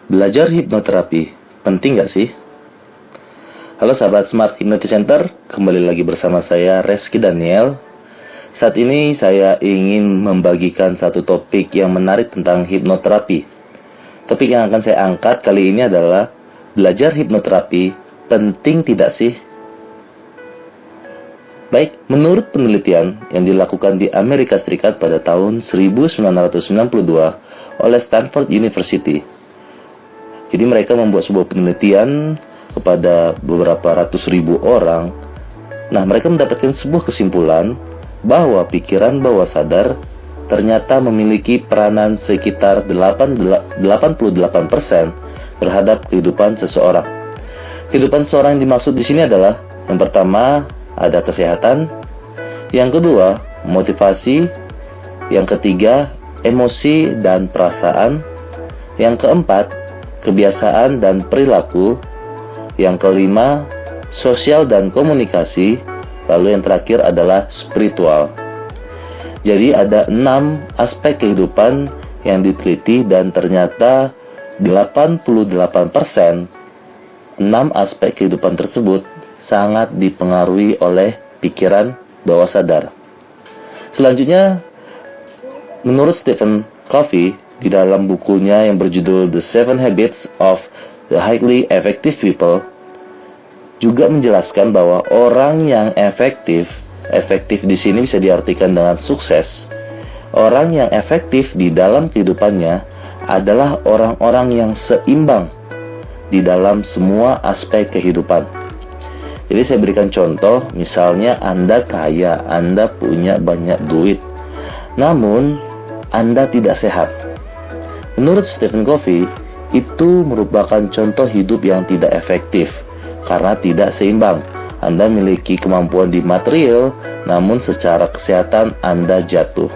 Belajar hipnoterapi, penting gak sih? Halo sahabat Smart Hypnosis Center, kembali lagi bersama saya Reski Daniel. Saat ini saya ingin membagikan satu topik yang menarik tentang hipnoterapi. Topik yang akan saya angkat kali ini adalah belajar hipnoterapi, penting tidak sih? Baik, menurut penelitian yang dilakukan di Amerika Serikat pada tahun 1992 oleh Stanford University. Jadi mereka membuat sebuah penelitian kepada beberapa ratus ribu orang. Nah, mereka mendapatkan sebuah kesimpulan bahwa pikiran bawah sadar ternyata memiliki peranan sekitar 88% terhadap kehidupan seseorang. Kehidupan seseorang yang dimaksud di sini adalah yang pertama, ada kesehatan, yang kedua, motivasi, yang ketiga, emosi dan perasaan, yang keempat, kebiasaan dan perilaku, yang kelima, sosial dan komunikasi, lalu yang terakhir adalah spiritual. Jadi ada 6 aspek kehidupan yang diteliti dan ternyata 88%, 6 aspek kehidupan tersebut sangat dipengaruhi oleh pikiran bawah sadar. Selanjutnya, menurut Stephen Covey, di dalam bukunya yang berjudul The 7 Habits of the Highly Effective People, juga menjelaskan bahwa orang yang efektif di sini bisa diartikan dengan sukses. Orang yang efektif di dalam kehidupannya adalah orang-orang yang seimbang di dalam semua aspek kehidupan. Jadi saya berikan contoh, misalnya Anda kaya, Anda punya banyak duit, namun Anda tidak sehat. Menurut Stephen Covey, itu merupakan contoh hidup yang tidak efektif karena tidak seimbang. Anda memiliki kemampuan di material, namun secara kesehatan Anda jatuh.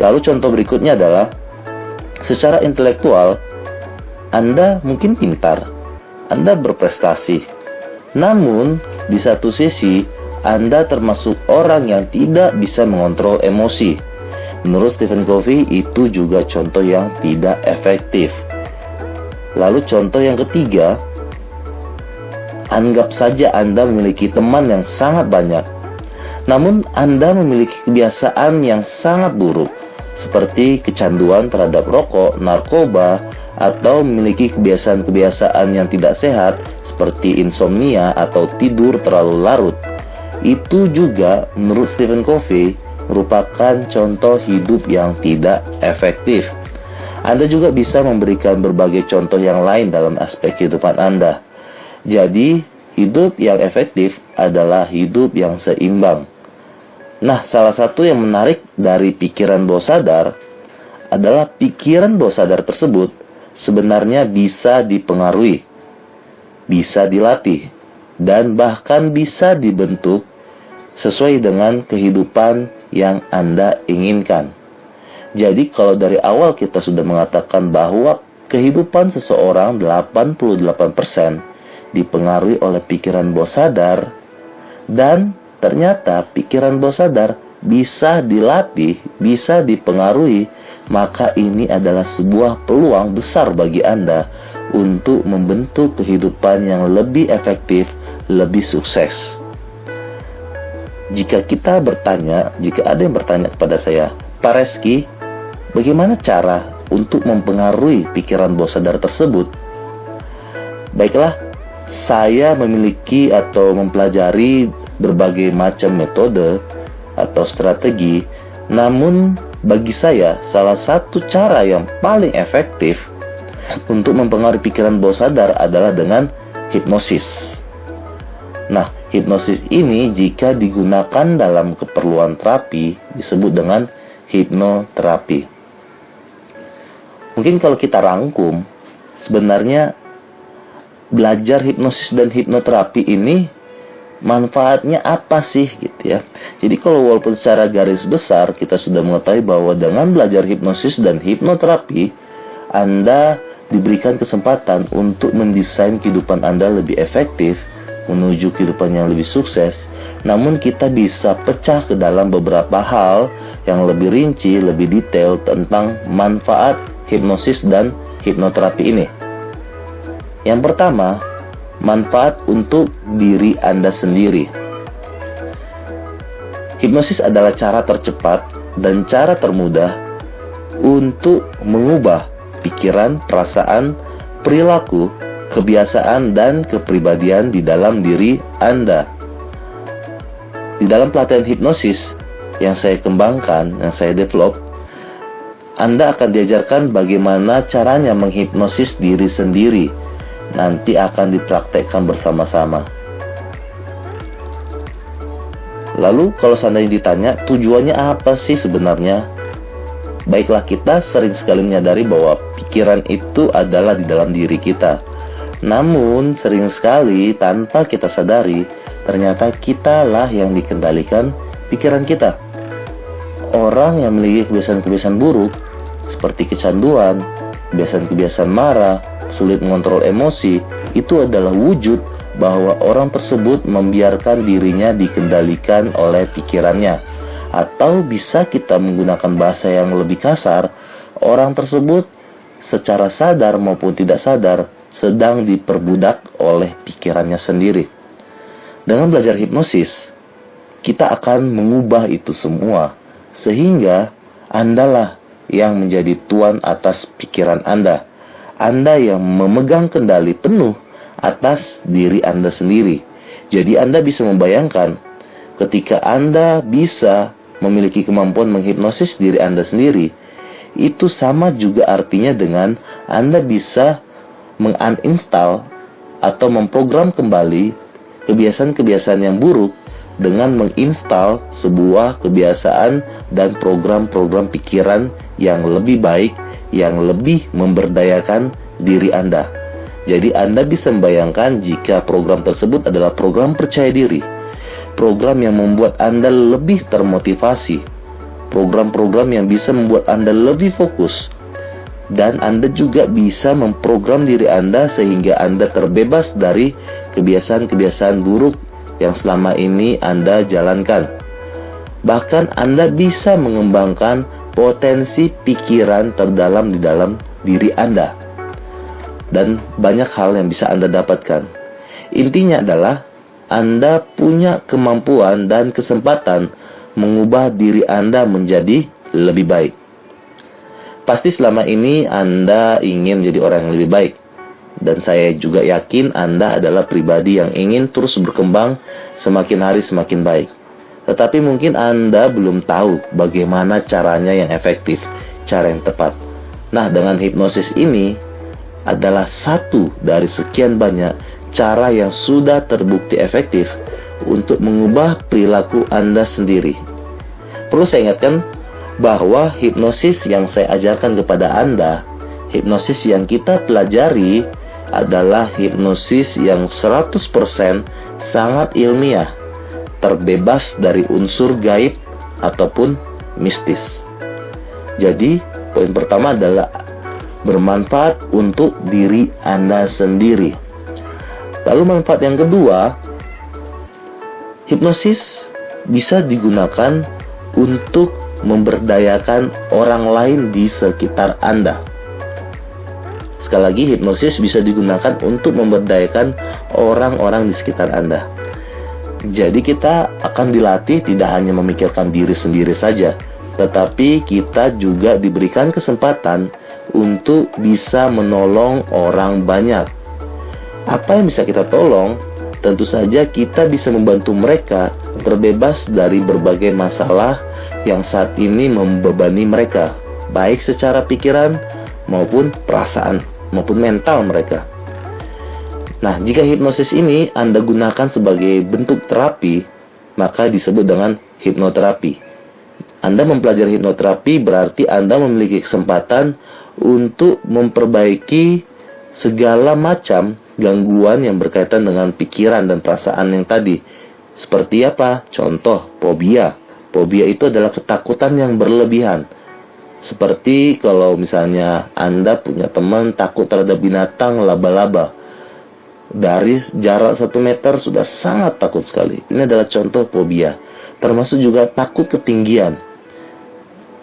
Lalu contoh berikutnya adalah, secara intelektual, Anda mungkin pintar, Anda berprestasi, namun di satu sisi Anda termasuk orang yang tidak bisa mengontrol emosi. Menurut Stephen Covey, itu juga contoh yang tidak efektif. Lalu contoh yang ketiga, anggap saja Anda memiliki teman yang sangat banyak, namun Anda memiliki kebiasaan yang sangat buruk, seperti kecanduan terhadap rokok, narkoba, atau memiliki kebiasaan-kebiasaan yang tidak sehat seperti insomnia atau tidur terlalu larut. Itu juga menurut Stephen Covey merupakan contoh hidup yang tidak efektif. Anda juga bisa memberikan berbagai contoh yang lain dalam aspek kehidupan Anda. Jadi, hidup yang efektif adalah hidup yang seimbang. Nah, salah satu yang menarik dari pikiran bawah sadar adalah pikiran bawah sadar tersebut sebenarnya bisa dipengaruhi, bisa dilatih, dan bahkan bisa dibentuk sesuai dengan kehidupan yang Anda inginkan. Jadi kalau dari awal kita sudah mengatakan bahwa kehidupan seseorang 88% dipengaruhi oleh pikiran bawah sadar, dan ternyata pikiran bawah sadar bisa dilatih, bisa dipengaruhi, maka ini adalah sebuah peluang besar bagi Anda untuk membentuk kehidupan yang lebih efektif, lebih sukses. Jika ada yang bertanya kepada saya, Pak Reski, bagaimana cara untuk mempengaruhi pikiran bawah sadar tersebut? Baiklah, saya memiliki atau mempelajari berbagai macam metode atau strategi, namun bagi saya salah satu cara yang paling efektif untuk mempengaruhi pikiran bawah sadar adalah dengan hipnosis. Nah, hipnosis ini jika digunakan dalam keperluan terapi disebut dengan hipnoterapi. Mungkin kalau kita rangkum, sebenarnya belajar hipnosis dan hipnoterapi ini manfaatnya apa sih gitu ya. Jadi kalau walaupun secara garis besar kita sudah mengetahui bahwa dengan belajar hipnosis dan hipnoterapi, Anda diberikan kesempatan untuk mendesain kehidupan Anda lebih efektif, menuju kehidupan yang lebih sukses. Namun kita bisa pecah ke dalam beberapa hal yang lebih rinci, lebih detail tentang manfaat hipnosis dan hipnoterapi ini. Yang pertama, manfaat untuk diri Anda sendiri. Hipnosis adalah cara tercepat dan cara termudah untuk mengubah pikiran, perasaan, perilaku, kebiasaan, dan kepribadian di dalam diri Anda. Di dalam pelatihan hipnosis yang saya kembangkan, yang saya develop, Anda akan diajarkan bagaimana caranya menghipnosis diri sendiri. Nanti akan dipraktekkan bersama-sama. Lalu kalau seandainya ditanya, tujuannya apa sih sebenarnya? Baiklah, kita sering sekali menyadari bahwa pikiran itu adalah di dalam diri kita. Namun, sering sekali tanpa kita sadari, ternyata kitalah yang dikendalikan pikiran kita. Orang yang memiliki kebiasaan-kebiasaan buruk, seperti kecanduan, kebiasaan-kebiasaan marah, sulit mengontrol emosi, itu adalah wujud bahwa orang tersebut membiarkan dirinya dikendalikan oleh pikirannya. Atau bisa kita menggunakan bahasa yang lebih kasar, orang tersebut secara sadar maupun tidak sadar sedang diperbudak oleh pikirannya sendiri. Dengan belajar hipnosis, kita akan mengubah itu semua, sehingga Andalah yang menjadi tuan atas pikiran Anda. Anda yang memegang kendali penuh atas diri Anda sendiri. Jadi Anda bisa membayangkan ketika Anda bisa memiliki kemampuan menghipnosis diri Anda sendiri, itu sama juga artinya dengan Anda bisa menguninstall atau memprogram kembali kebiasaan-kebiasaan yang buruk dengan menginstal sebuah kebiasaan dan program-program pikiran yang lebih baik, yang lebih memberdayakan diri Anda. Jadi Anda bisa membayangkan jika program tersebut adalah program percaya diri, program yang membuat Anda lebih termotivasi, program-program yang bisa membuat Anda lebih fokus, dan Anda juga bisa memprogram diri Anda sehingga Anda terbebas dari kebiasaan-kebiasaan buruk yang selama ini Anda jalankan. Bahkan Anda bisa mengembangkan potensi pikiran terdalam di dalam diri Anda. Dan banyak hal yang bisa Anda dapatkan. Intinya adalah Anda punya kemampuan dan kesempatan mengubah diri Anda menjadi lebih baik. Pasti selama ini Anda ingin menjadi orang yang lebih baik. Dan saya juga yakin Anda adalah pribadi yang ingin terus berkembang semakin hari semakin baik. Tetapi mungkin Anda belum tahu bagaimana caranya yang efektif, cara yang tepat. Nah, dengan hipnosis ini adalah satu dari sekian banyak cara yang sudah terbukti efektif untuk mengubah perilaku Anda sendiri. Perlu saya ingatkan bahwa hipnosis yang saya ajarkan kepada Anda, hipnosis yang kita pelajari adalah hipnosis yang 100% sangat ilmiah, terbebas dari unsur gaib ataupun mistis. Jadi, poin pertama adalah bermanfaat untuk diri Anda sendiri. Lalu manfaat yang kedua, hipnosis bisa digunakan untuk memberdayakan orang lain di sekitar Anda. Sekali lagi, hipnosis bisa digunakan untuk memberdayakan orang-orang di sekitar Anda. Jadi kita akan dilatih tidak hanya memikirkan diri sendiri saja, tetapi kita juga diberikan kesempatan untuk bisa menolong orang banyak. Apa yang bisa kita tolong? Tentu saja kita bisa membantu mereka terbebas dari berbagai masalah yang saat ini membebani mereka, baik secara pikiran maupun perasaan maupun mental mereka. Nah, jika hipnosis ini Anda gunakan sebagai bentuk terapi, maka disebut dengan hipnoterapi. Anda mempelajari hipnoterapi berarti Anda memiliki kesempatan untuk memperbaiki segala macam gangguan yang berkaitan dengan pikiran dan perasaan yang tadi. Seperti apa? Contoh, fobia. Fobia itu adalah ketakutan yang berlebihan. Seperti kalau misalnya Anda punya teman takut terhadap binatang laba-laba. Dari jarak 1 meter sudah sangat takut sekali. Ini adalah contoh fobia. Termasuk juga takut ketinggian.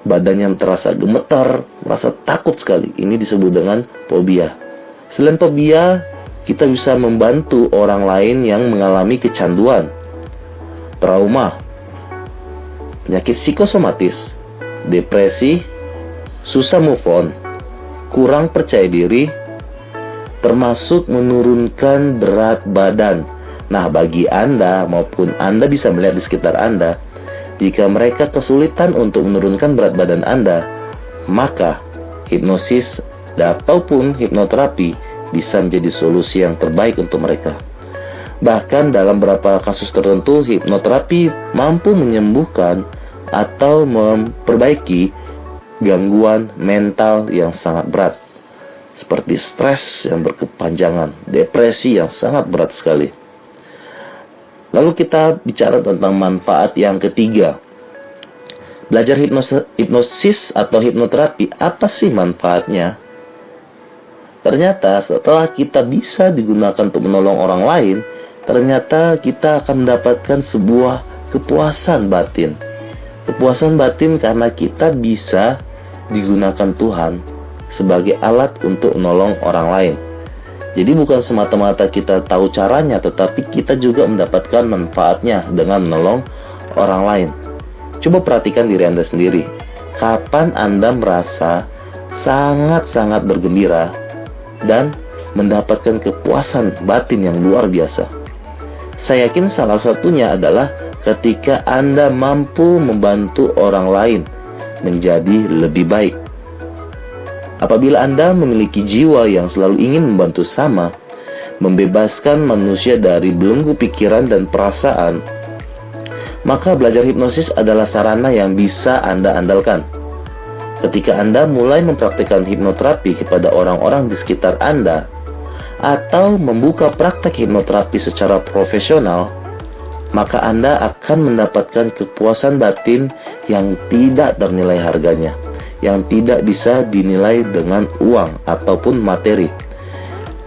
Badannya terasa gemetar, merasa takut sekali. Ini disebut dengan fobia. Selain fobia, kita bisa membantu orang lain yang mengalami kecanduan, trauma, penyakit psikosomatis, depresi, susah move on, kurang percaya diri, termasuk menurunkan berat badan. Nah, bagi Anda maupun Anda bisa melihat di sekitar Anda, jika mereka kesulitan untuk menurunkan berat badan Anda, maka hipnosis ataupun hipnoterapi bisa menjadi solusi yang terbaik untuk mereka. Bahkan dalam beberapa kasus tertentu, hipnoterapi mampu menyembuhkan atau memperbaiki gangguan mental yang sangat berat, seperti stres yang berkepanjangan, depresi yang sangat berat sekali. Lalu kita bicara tentang manfaat yang ketiga. Belajar hipnosis atau hipnoterapi, apa sih manfaatnya? Ternyata setelah kita bisa digunakan untuk menolong orang lain, ternyata kita akan mendapatkan sebuah kepuasan batin. Kepuasan batin karena kita bisa digunakan Tuhan sebagai alat untuk menolong orang lain. Jadi bukan semata-mata kita tahu caranya, tetapi kita juga mendapatkan manfaatnya dengan menolong orang lain. Coba perhatikan diri Anda sendiri. Kapan Anda merasa sangat-sangat bergembira dan mendapatkan kepuasan batin yang luar biasa? Saya yakin salah satunya adalah ketika Anda mampu membantu orang lain menjadi lebih baik. Apabila Anda memiliki jiwa yang selalu ingin membantu sama, membebaskan manusia dari belenggu pikiran dan perasaan, maka belajar hipnosis adalah sarana yang bisa Anda andalkan. Ketika Anda mulai mempraktikkan hipnoterapi kepada orang-orang di sekitar Anda, atau membuka praktek hipnoterapi secara profesional, maka Anda akan mendapatkan kepuasan batin yang tidak ternilai harganya, yang tidak bisa dinilai dengan uang ataupun materi.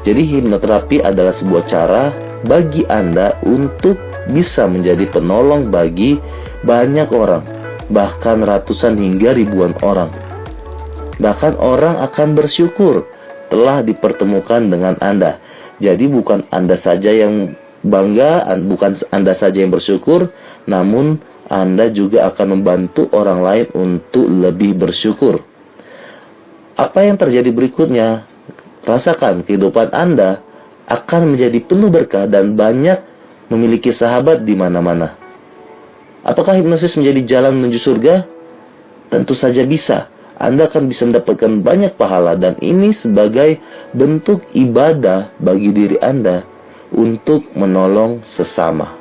Jadi hipnoterapi adalah sebuah cara bagi Anda untuk bisa menjadi penolong bagi banyak orang, bahkan ratusan hingga ribuan orang. Bahkan orang akan bersyukur telah dipertemukan dengan Anda. Jadi bukan Anda saja yang bangga, bukan Anda saja yang bersyukur, namun Anda juga akan membantu orang lain untuk lebih bersyukur. Apa yang terjadi berikutnya? Rasakan kehidupan Anda akan menjadi penuh berkah dan banyak memiliki sahabat di mana-mana. Apakah hipnosis menjadi jalan menuju surga? Tentu saja bisa. Anda akan bisa mendapatkan banyak pahala, dan ini sebagai bentuk ibadah bagi diri Anda untuk menolong sesama.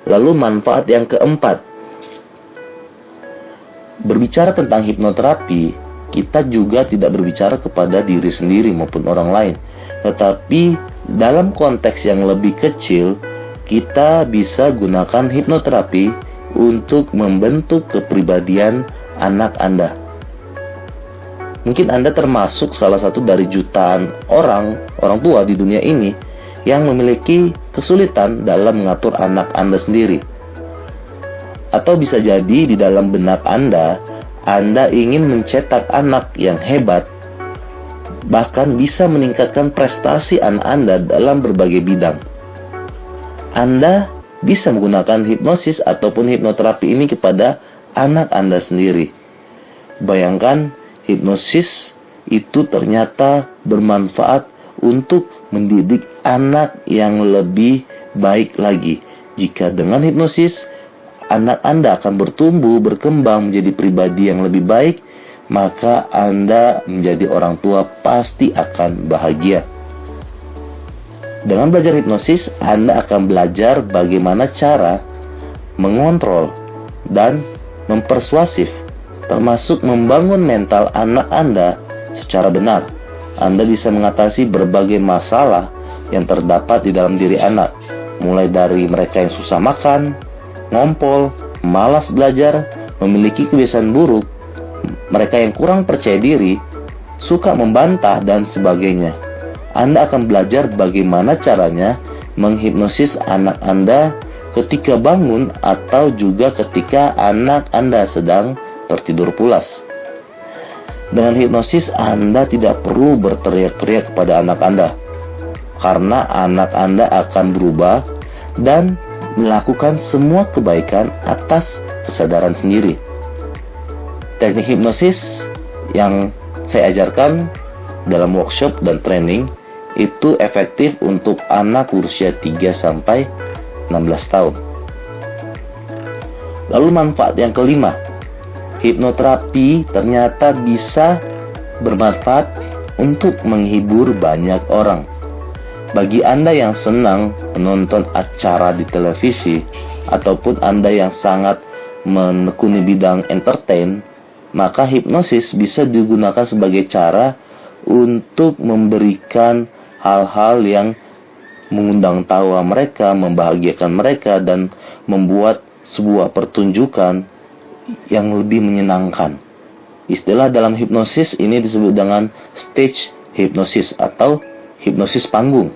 Lalu manfaat yang keempat. Berbicara tentang hipnoterapi, kita juga tidak berbicara kepada diri sendiri maupun orang lain, tetapi dalam konteks yang lebih kecil, kita bisa gunakan hipnoterapi untuk membentuk kepribadian anak Anda. Mungkin Anda termasuk salah satu dari jutaan orang tua di dunia ini yang memiliki kesulitan dalam mengatur anak Anda sendiri. Atau bisa jadi di dalam benak Anda ingin mencetak anak yang hebat, bahkan bisa meningkatkan prestasi anak Anda dalam berbagai bidang. Anda bisa menggunakan hipnosis ataupun hipnoterapi ini kepada anak Anda sendiri. Bayangkan, hipnosis itu ternyata bermanfaat untuk mendidik anak yang lebih baik lagi. Jika dengan hipnosis, anak Anda akan bertumbuh, berkembang menjadi pribadi yang lebih baik, maka Anda menjadi orang tua pasti akan bahagia. Dengan belajar hipnosis, Anda akan belajar bagaimana cara mengontrol dan mempersuasif, termasuk membangun mental anak Anda secara benar. Anda bisa mengatasi berbagai masalah yang terdapat di dalam diri anak, mulai dari mereka yang susah makan, ngompol, malas belajar, memiliki kebiasaan buruk, mereka yang kurang percaya diri, suka membantah, dan sebagainya. Anda akan belajar bagaimana caranya menghipnosis anak Anda ketika bangun atau juga ketika anak Anda sedang tertidur pulas. Dengan hipnosis, Anda tidak perlu berteriak-teriak kepada anak Anda, karena anak Anda akan berubah dan melakukan semua kebaikan atas kesadaran sendiri. Teknik hipnosis yang saya ajarkan dalam workshop dan training itu efektif untuk anak berusia 3-16 tahun. Lalu manfaat yang kelima, hipnoterapi ternyata bisa bermanfaat untuk menghibur banyak orang. Bagi Anda yang senang menonton acara di televisi ataupun Anda yang sangat menekuni bidang entertain, maka hipnosis bisa digunakan sebagai cara untuk memberikan hal-hal yang mengundang tawa mereka, membahagiakan mereka, dan membuat sebuah pertunjukan yang lebih menyenangkan. Istilah dalam hipnosis ini disebut dengan stage hypnosis atau hipnosis panggung.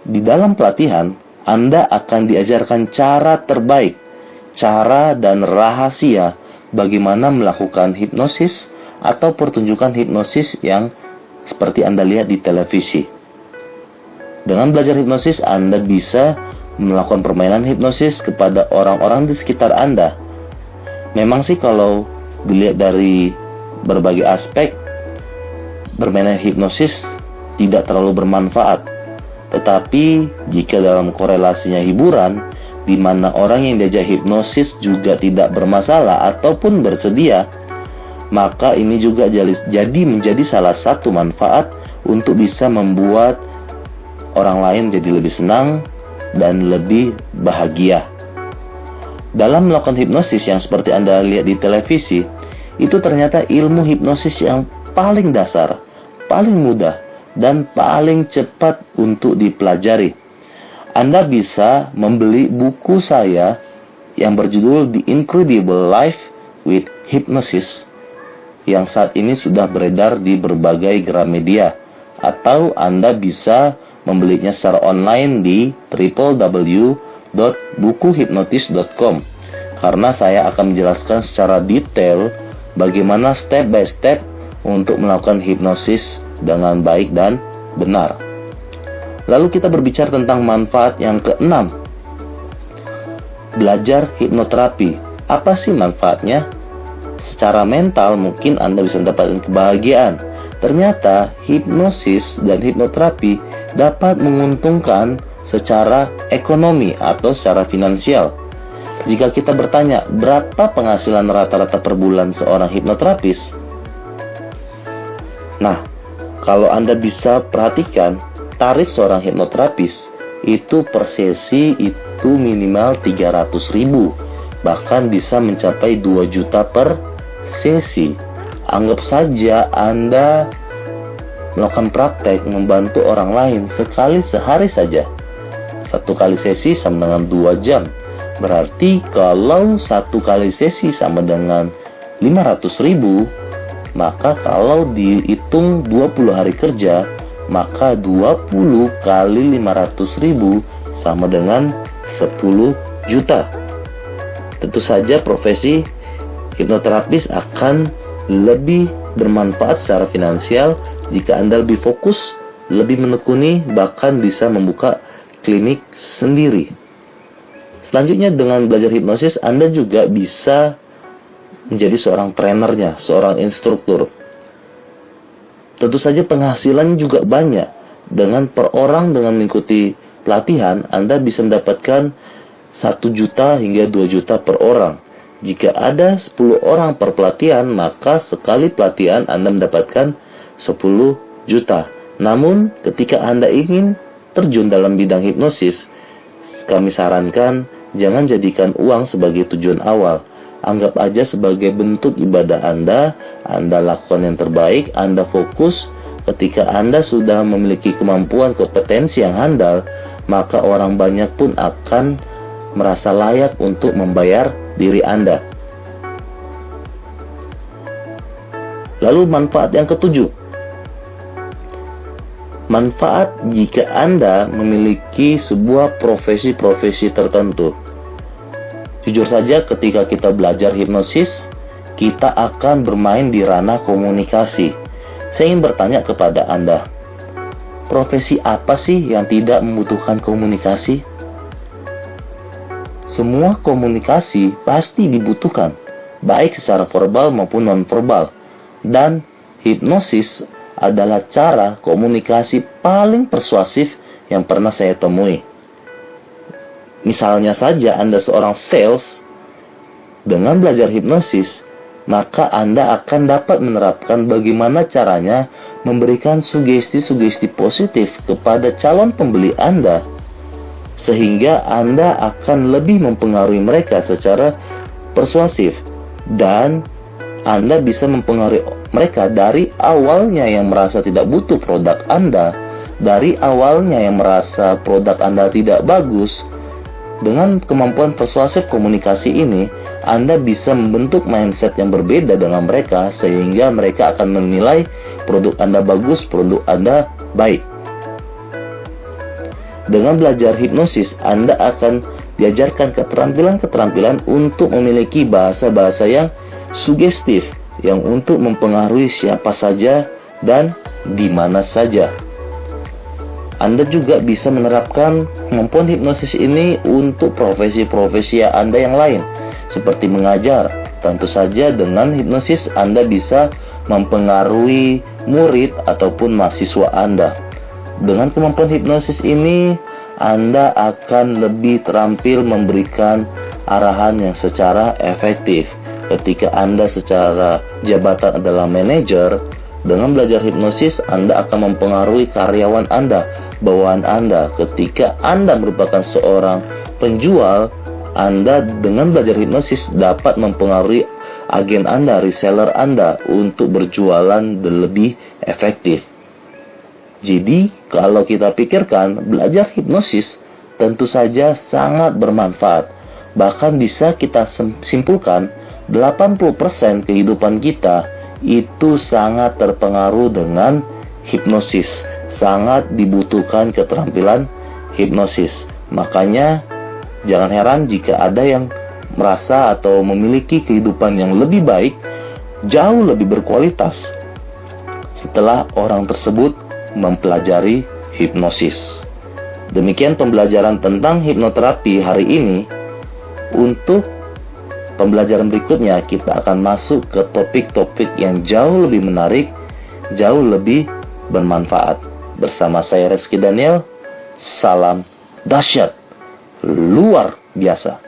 Di dalam pelatihan, Anda akan diajarkan cara terbaik, cara dan rahasia bagaimana melakukan hipnosis atau pertunjukan hipnosis yang seperti Anda lihat di televisi. Dengan belajar hipnosis, Anda bisa melakukan permainan hipnosis kepada orang-orang di sekitar Anda. Memang sih kalau dilihat dari berbagai aspek, permainan hipnosis tidak terlalu bermanfaat. Tetapi jika dalam korelasinya hiburan, di mana orang yang diajak hipnosis juga tidak bermasalah ataupun bersedia, maka ini juga jadi menjadi salah satu manfaat untuk bisa membuat orang lain jadi lebih senang dan lebih bahagia. Dalam melakukan hipnosis yang seperti Anda lihat di televisi, itu ternyata ilmu hipnosis yang paling dasar, paling mudah, dan paling cepat untuk dipelajari. Anda bisa membeli buku saya yang berjudul The Incredible Life with Hypnosis yang saat ini sudah beredar di berbagai Gramedia, atau Anda bisa membelinya secara online di www.bukuhipnotis.com, karena saya akan menjelaskan secara detail bagaimana step by step untuk melakukan hipnosis dengan baik dan benar. Lalu kita berbicara tentang manfaat yang keenam, belajar hipnoterapi. Apa sih manfaatnya? Secara mental mungkin Anda bisa mendapatkan kebahagiaan. Ternyata hipnosis dan hipnoterapi dapat menguntungkan secara ekonomi atau secara finansial. Jika kita bertanya, berapa penghasilan rata-rata per bulan seorang hipnoterapis? Nah, kalau Anda bisa perhatikan, tarif seorang hipnoterapis itu per sesi itu minimal 300.000, bahkan bisa mencapai 2 juta per sesi. Anggap saja Anda melakukan praktek membantu orang lain sekali sehari saja. 1 kali sesi sama dengan 2 jam. Berarti kalau 1 kali sesi sama dengan 500.000, maka kalau dihitung 20 hari kerja, maka 20 kali 500.000 sama dengan 10 juta. Tentu saja profesi hipnoterapis akan lebih bermanfaat secara finansial jika Anda lebih fokus, lebih menekuni, bahkan bisa membuka klinik sendiri. Selanjutnya, dengan belajar hipnosis, Anda juga bisa menjadi seorang trainernya, seorang instruktur. Tentu saja penghasilan juga banyak. Dengan per orang, dengan mengikuti pelatihan, Anda bisa mendapatkan 1 juta hingga 2 juta per orang. Jika ada 10 orang per pelatihan, maka sekali pelatihan Anda mendapatkan 10 juta. Namun, ketika Anda ingin terjun dalam bidang hipnosis, kami sarankan jangan jadikan uang sebagai tujuan awal. Anggap aja sebagai bentuk ibadah Anda lakukan yang terbaik, Anda fokus. Ketika Anda sudah memiliki kemampuan, kompetensi yang handal, maka orang banyak pun akan merasa layak untuk membayar diri Anda. Lalu manfaat yang ketujuh, manfaat jika Anda memiliki sebuah profesi-profesi tertentu. Jujur saja, ketika kita belajar hipnosis, kita akan bermain di ranah komunikasi. Saya ingin bertanya kepada Anda, profesi apa sih yang tidak membutuhkan komunikasi? Semua komunikasi pasti dibutuhkan, baik secara verbal maupun non-verbal. Dan hipnosis adalah cara komunikasi paling persuasif yang pernah saya temui. Misalnya saja Anda seorang sales, dengan belajar hipnosis, maka Anda akan dapat menerapkan bagaimana caranya memberikan sugesti-sugesti positif kepada calon pembeli Anda, sehingga Anda akan lebih mempengaruhi mereka secara persuasif, dan Anda bisa mempengaruhi mereka dari awalnya yang merasa tidak butuh produk Anda, dari awalnya yang merasa produk Anda tidak bagus. Dengan kemampuan persuasif komunikasi ini, Anda bisa membentuk mindset yang berbeda dengan mereka, sehingga mereka akan menilai produk Anda bagus, produk Anda baik. Dengan belajar hipnosis, Anda akan diajarkan keterampilan-keterampilan untuk memiliki bahasa-bahasa yang sugestif, yang untuk mempengaruhi siapa saja dan di mana saja. Anda juga bisa menerapkan kemampuan hipnosis ini untuk profesi-profesi Anda yang lain, seperti mengajar. Tentu saja dengan hipnosis Anda bisa mempengaruhi murid ataupun mahasiswa Anda. Dengan kemampuan hipnosis ini, Anda akan lebih terampil memberikan arahan yang secara efektif. Ketika Anda secara jabatan adalah manajer, dengan belajar hipnosis, Anda akan mempengaruhi karyawan Anda, bawahan Anda. Ketika Anda merupakan seorang penjual, Anda dengan belajar hipnosis dapat mempengaruhi agen Anda, reseller Anda untuk berjualan lebih efektif. Jadi, kalau kita pikirkan, belajar hipnosis tentu saja sangat bermanfaat. Bahkan bisa kita simpulkan, 80% kehidupan kita itu sangat terpengaruh dengan hipnosis. Sangat dibutuhkan keterampilan hipnosis. Makanya jangan heran jika ada yang merasa atau memiliki kehidupan yang lebih baik, jauh lebih berkualitas, setelah orang tersebut mempelajari hipnosis. Demikian pembelajaran tentang hipnoterapi hari ini. Untuk pembelajaran berikutnya, kita akan masuk ke topik-topik yang jauh lebih menarik, jauh lebih bermanfaat. Bersama saya Reski Daniel, salam dahsyat luar biasa.